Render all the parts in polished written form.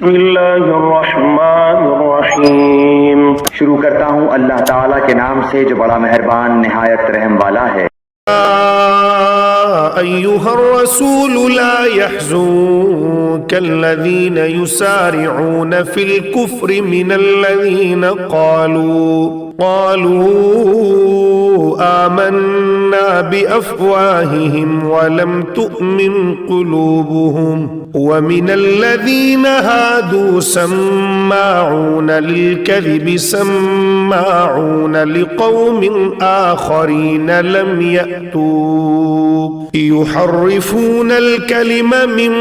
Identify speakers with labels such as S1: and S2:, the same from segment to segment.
S1: بسم اللہ الرحمن الرحیم، شروع کرتا ہوں اللہ تعالیٰ کے نام سے جو بڑا مہربان نہایت رحم والا ہے۔
S2: أيها الرسول لا يحزنك الذين يسارعون في الكفر من الذين قالوا آمنا بأفواههم ولم تؤمن قلوبهم ومن الذين هادوا سماعون للكذب سماعون لقوم آخرين لم يأتوك يحرفون الكلم من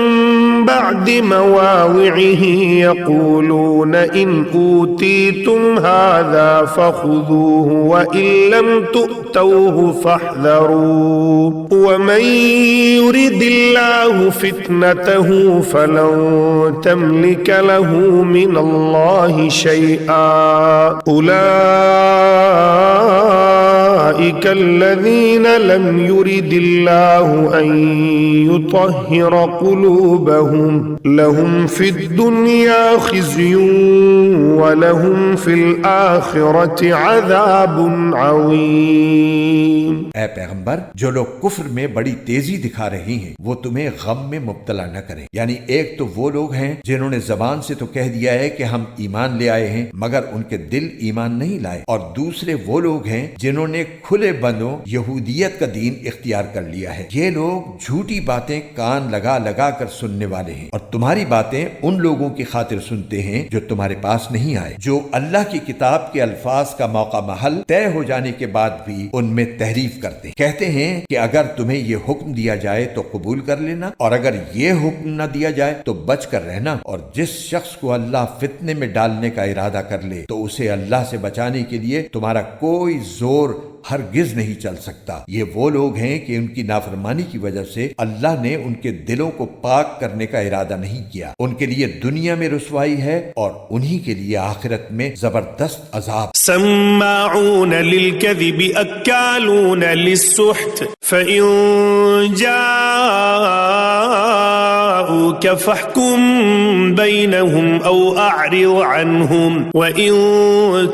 S2: بعد مواضعه يقولون إن أوتيتم هذا فخذوه وإن لم تؤتوه فاحذروا ومن يرد الله فتنته فلن تملك له من الله شيئا أولئك الذين لم يرد الله أن يطهر قلوبهم لهم في الدنيا خزي ولهم في الآخرة عذاب عظيم۔
S3: اے پیغمبر، جو لوگ کفر میں بڑی تیزی دکھا رہی ہیں وہ تمہیں غم میں مبتلا نہ کریں، یعنی ایک تو وہ لوگ ہیں جنہوں نے زبان سے تو کہہ دیا ہے کہ ہم ایمان لے آئے ہیں مگر ان کے دل ایمان نہیں لائے، اور دوسرے وہ لوگ ہیں جنہوں نے کھلے بندوں یہودیت کا دین اختیار کر لیا ہے۔ یہ لوگ جھوٹی باتیں کان لگا لگا کر سننے والے ہیں، اور تمہاری باتیں ان لوگوں کی خاطر سنتے ہیں جو تمہارے پاس نہیں آئے، جو اللہ کی کتاب کے الفاظ کا موقع محل طے ہو جانے کے بعد بھی ان میں تحریف کرتے ہیں۔ کہتے ہیں کہ اگر تمہیں یہ حکم دیا جائے تو قبول کر لینا، اور اگر یہ حکم نہ دیا جائے تو بچ کر رہنا، اور جس شخص کو اللہ فتنے میں ڈالنے کا ارادہ کر لے تو اسے اللہ سے بچانے کے لیے تمہارا کوئی زور ہرگز نہیں چل سکتا۔ یہ وہ لوگ ہیں کہ ان کی نافرمانی کی وجہ سے اللہ نے ان کے دلوں کو پاک کرنے کا ارادہ نہیں کیا، ان کے لیے دنیا میں رسوائی ہے اور انہی کے لیے آخرت میں زبردست عذاب۔
S2: سماعون للكذب اکالون للسحت فإن جاءوك فاحكم بينهم أو أعرض عنهم وإن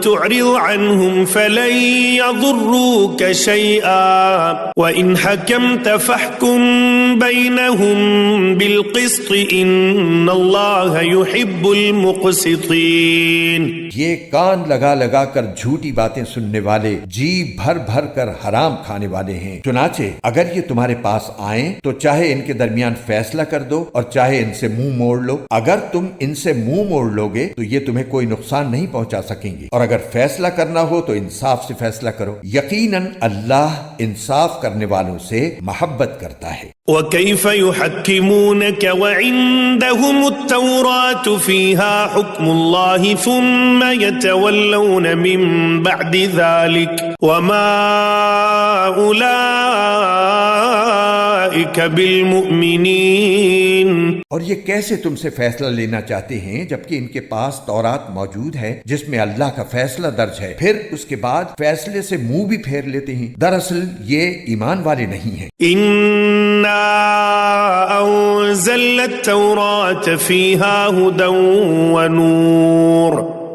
S2: تعرض عنهم فلن يضروك شيئا وإن حكمت فاحكم بينهم بالقسط إن الله يحب المقسطين۔
S3: یہ کان لگا لگا کر جھوٹی باتیں سننے والے جی بھر بھر کر حرام کھانے والے ہیں، چنانچہ اگر یہ تمہارے پاس آئیں تو چاہے ان کے درمیان فیصلہ کر دو اور چاہے ان سے منہ موڑ لو، اگر تم ان سے منہ موڑ لوگے تو یہ تمہیں کوئی نقصان نہیں پہنچا سکیں گے، اور اگر فیصلہ کرنا ہو تو انصاف سے فیصلہ کرو، یقیناً اللہ انصاف کرنے والوں سے محبت کرتا ہے۔
S2: وكيف يحكمونك وعندهم التوراة فيها حكم الله ثم يتولون من بعد ذلك وما أولئك بالمؤمنين۔
S3: اور یہ کیسے تم سے فیصلہ لینا چاہتے ہیں جبکہ ان کے پاس تورات موجود ہے جس میں اللہ کا فیصلہ درج ہے، پھر اس کے بعد فیصلے سے منہ بھی پھیر لیتے ہیں؟ دراصل یہ ایمان والے نہیں ہیں۔
S2: إنا أنزلنا التوراة فيها هدى ونور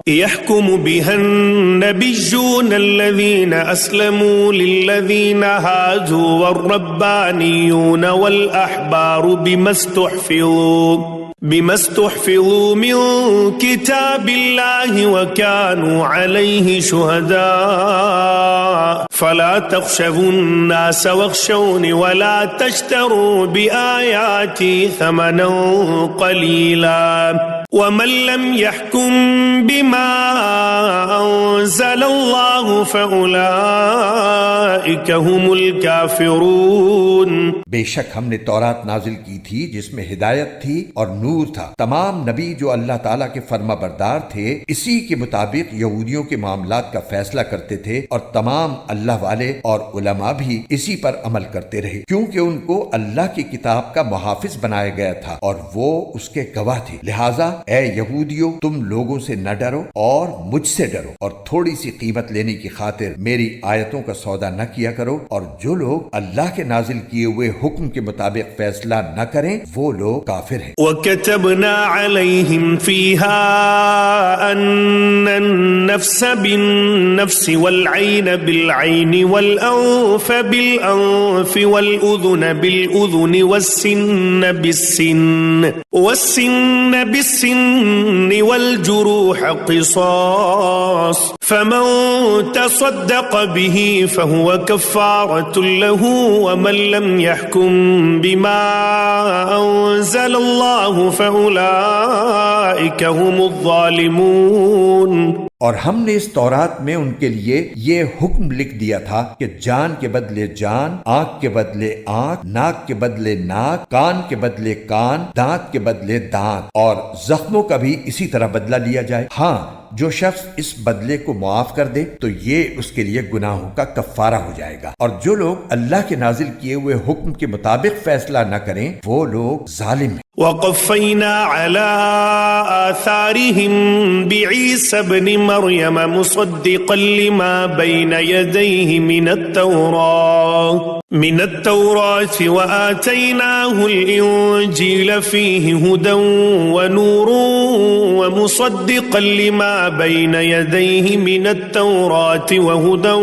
S2: يحكم بها النبيون الذين أسلموا للذين هادوا والربانيون والأحبار بما استحفظوا من كتاب الله وكانوا عليه شهداء فلا تخشوا الناس واخشوني ولا تشتروا بآياتي ثمنا قليلا ومن لم يحكم بما أنزل الله فأولئك هم الكافرون۔
S3: بے شک ہم نے تورات نازل کی تھی جس میں ہدایت تھی اور نور تھا، تمام نبی جو اللہ تعالیٰ کے فرما بردار تھے اسی کے مطابق یہودیوں کے معاملات کا فیصلہ کرتے تھے، اور تمام اللہ والے اور علماء بھی اسی پر عمل کرتے رہے، کیونکہ ان کو اللہ کی کتاب کا محافظ بنایا گیا تھا اور وہ اس کے گواہ تھے، لہٰذا اے یہودیو تم لوگوں سے نہ ڈرو اور مجھ سے ڈرو اور تھوڑی سی قیمت لینے کی خاطر میری آیتوں کا سودا نہ کیا کرو، اور جو لوگ اللہ کے نازل کیے ہوئے حکم کے مطابق فیصلہ نہ کریں وہ لوگ کافر ہیں۔
S2: وَكَتَبْنَا عَلَيْهِمْ فِيهَا أَنَّ النَّفْسَ بِالنَّفْسِ وَالْعَيْنَ بِالْعَيْنِ وَالْأَنْفَ بِالْأَنْفِ وَالْأُذُنَ بِالْأُذُنِ وَالسِّنَّ بِالسِّنِّ وَالْجُرُوحَ قِصَاصٌ فَمَنْ تَصَدَّقَ بِهِ فَهُوَ كَفَّارَةٌ لَهُ وَمَنْ لَمْ يَحْكُمْ بِمَا أَنْزَلَ اللَّهُ فَأُولَئِكَ هُمُ الظَّالِمُونَ۔
S3: اور ہم نے اس تورات میں ان کے لیے یہ حکم لکھ دیا تھا کہ جان کے بدلے جان، آنکھ کے بدلے آنکھ، ناک کے بدلے ناک، کان کے بدلے کان، دانت کے بدلے دانت، اور زخموں کا بھی اسی طرح بدلہ لیا جائے۔ ہاں، جو شخص اس بدلے کو معاف کر دے تو یہ اس کے لیے گناہوں کا کفارہ ہو جائے گا، اور جو لوگ اللہ کے نازل کیے ہوئے حکم کے مطابق فیصلہ نہ کریں وہ لوگ ظالم ہیں۔
S2: وَقَفَّيْنَا عَلَىٰ آثَارِهِمْ بِعِيسَى ابْنِ مَرْيَمَ مُصَدِّقًا لِمَا بَيْنَ يَدَيْهِ مِنَ التَّوْرَاةِ وَآتَيْنَاهُ الْإِنْجِيلَ فِيهِ هُدًى وَنُورٌ وَمُصَدِّقًا لِمَا بَيْنَ يَدَيْهِ مِنَ التَّوْرَاةِ وَهُدًى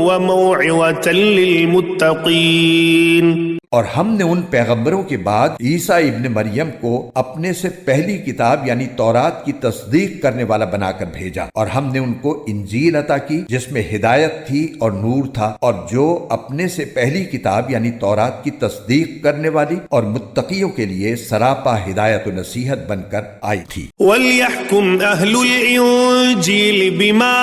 S2: وَمَوْعِظَةً لِلْمُتَّقِينَ۔
S3: اور ہم نے ان پیغمبروں کے بعد عیسیٰ ابن مریم کو اپنے سے پہلی کتاب یعنی تورات کی تصدیق کرنے والا بنا کر بھیجا، اور ہم نے ان کو انجیل عطا کی جس میں ہدایت تھی اور نور تھا، اور جو اپنے سے پہلی کتاب یعنی تورات کی تصدیق کرنے والی اور متقیوں کے لیے سراپا ہدایت و نصیحت بن کر آئی تھی۔
S2: وَلْيَحْكُمْ أَهْلُ الْإِنْجِيلِ بِمَا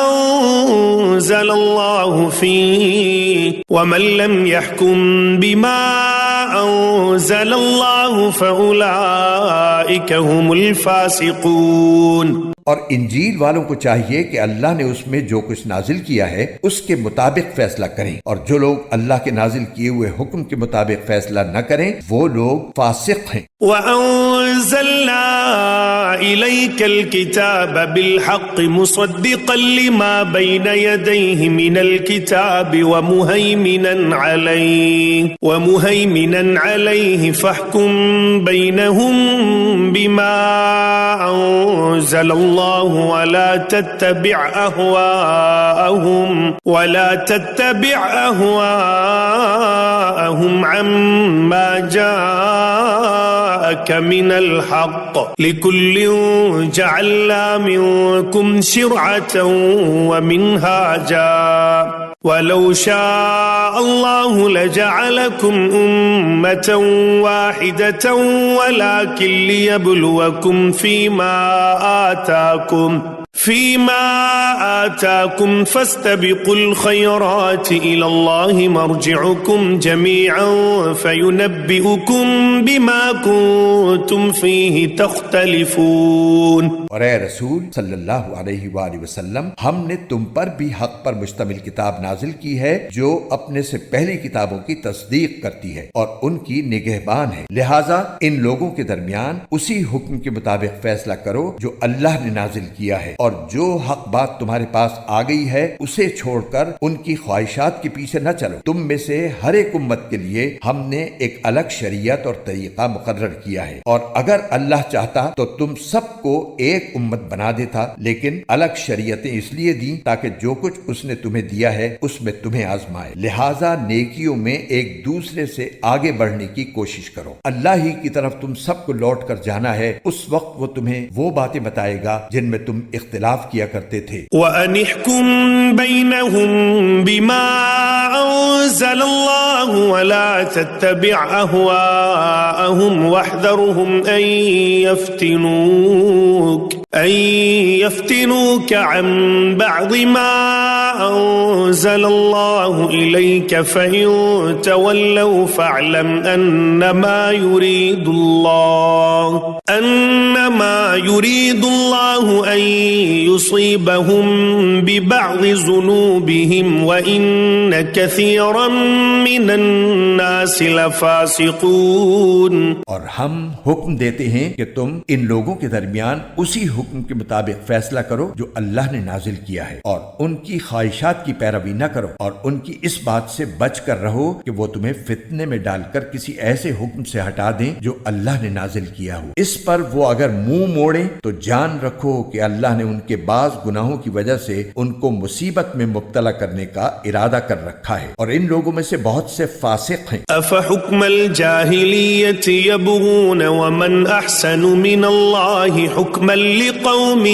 S2: أَنزَلَ اللَّهُ فِيهِ وَمَنْ لَمْ يَحْكُمْ بِمَا أَنزَلَ اللَّهُ فَأُولَئِكَ هُمُ الْفَاسِقُونَ۔
S3: اور انجیل والوں کو چاہیے کہ اللہ نے اس میں جو کچھ نازل کیا ہے اس کے مطابق فیصلہ کریں، اور جو لوگ اللہ کے نازل کیے ہوئے حکم کے مطابق فیصلہ نہ کریں وہ لوگ فاسق ہیں۔
S2: وَأَنزَلْنَا إِلَيْكَ الْكِتَابَ بِالْحَقِّ مُصَدِّقًا لِمَا بَيْنَ يَدَيْهِ مِنَ الْكِتَابِ وَمُهَيْمِنًا عَلَيْهِ فَاحْكُم بَيْنَهُم بِمَا أَنزَلَ اللَّهُ وَلَا تَتَّبِعْ أَهْوَاءَهُمْ عَمَّا جَاءَكَ مِنَ الْحَقِّ لِكُلٍّ جَعَلْنَا مِنكُمْ شِرْعَةً وَمِنْهَاجًا وَلَوْ شَاءَ اللَّهُ لَجَعَلَكُمْ أُمَّةً وَاحِدَةً وَلَكِنْ لِيَبْلُوَكُمْ فِيمَا آتَاكُمْ فَاسْتَبِقُوا الْخَيْرَاتِ إِلَى اللَّهِ مَرْجِعُكُمْ جَمِيعًا فَيُنَبِّئُكُمْ بِمَا كُنتُمْ فِيهِ تَخْتَلِفُونَ۔
S3: اور اے رسول صلی اللہ علیہ وآلہ وسلم، ہم نے تم پر بھی حق پر مشتمل کتاب نازل کی ہے جو اپنے سے پہلی کتابوں کی تصدیق کرتی ہے اور ان کی نگہبان ہے، لہٰذا ان لوگوں کے درمیان اسی حکم کے مطابق فیصلہ کرو جو اللہ نے نازل کیا ہے، اور جو حق بات تمہارے پاس آ گئی ہے اسے چھوڑ کر ان کی خواہشات کے پیچھے نہ چلو۔ تم میں سے ہر ایک امت کے لیے ہم نے ایک الگ شریعت اور طریقہ مقرر کیا ہے، اور اگر اللہ چاہتا تو تم سب کو ایک امت بنا دیتا، لیکن الگ شریعتیں اس لیے دیں تاکہ جو کچھ اس نے تمہیں دیا ہے اس میں تمہیں آزمائے، لہٰذا نیکیوں میں ایک دوسرے سے آگے بڑھنے کی کوشش کرو۔ اللہ ہی کی طرف تم سب کو لوٹ کر جانا ہے، اس وقت وہ تمہیں وہ باتیں بتائے گا جن میں تم اختلاف کیا کرتے تھے۔
S2: وَأَنِ احْكُم بَيْنَهُم بِمَا أَنزَلَ اللَّهُ وَلَا تَتَّبِعْ أَهْوَاءَهُمْ وَاحْذَرْهُمْ أَن يَفْتِنُوكَ عَن بَعْضِ مَا أنزل الله إليك فإن تولوا فاعلم أنما يريد الله أن يصيبهم ببعض ذنوبهم وإن كثيرا من الناس لفاسقون۔
S3: اور ہم حکم دیتے ہیں کہ تم ان لوگوں کے درمیان اسی حکم کے مطابق فیصلہ کرو جو اللہ نے نازل کیا ہے، اور ان کی خواہشات کی پیروی نہ کرو، اور ان کی اس بات سے بچ کر رہو کہ وہ تمہیں فتنے میں ڈال کر کسی ایسے حکم سے ہٹا دیں جو اللہ نے نازل کیا ہو۔ اس پر وہ اگر منہ موڑیں تو جان رکھو کہ اللہ نے ان کے بعض گناہوں کی وجہ سے ان کو مصیبت میں مبتلا کرنے کا ارادہ کر رکھا ہے، اور ان لوگوں میں سے بہت سے فاسق ہیں۔
S2: أفحكم الجاهلية يبغون ومن أحسن من الله حكما لقوم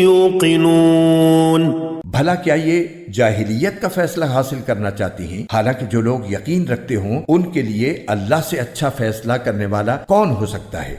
S2: يوقنون۔
S3: بھلا کیا یہ جاہلیت کا فیصلہ حاصل کرنا چاہتی ہیں، حالانکہ جو لوگ یقین رکھتے ہوں ان کے لیے اللہ سے اچھا فیصلہ کرنے والا کون ہو سکتا ہے؟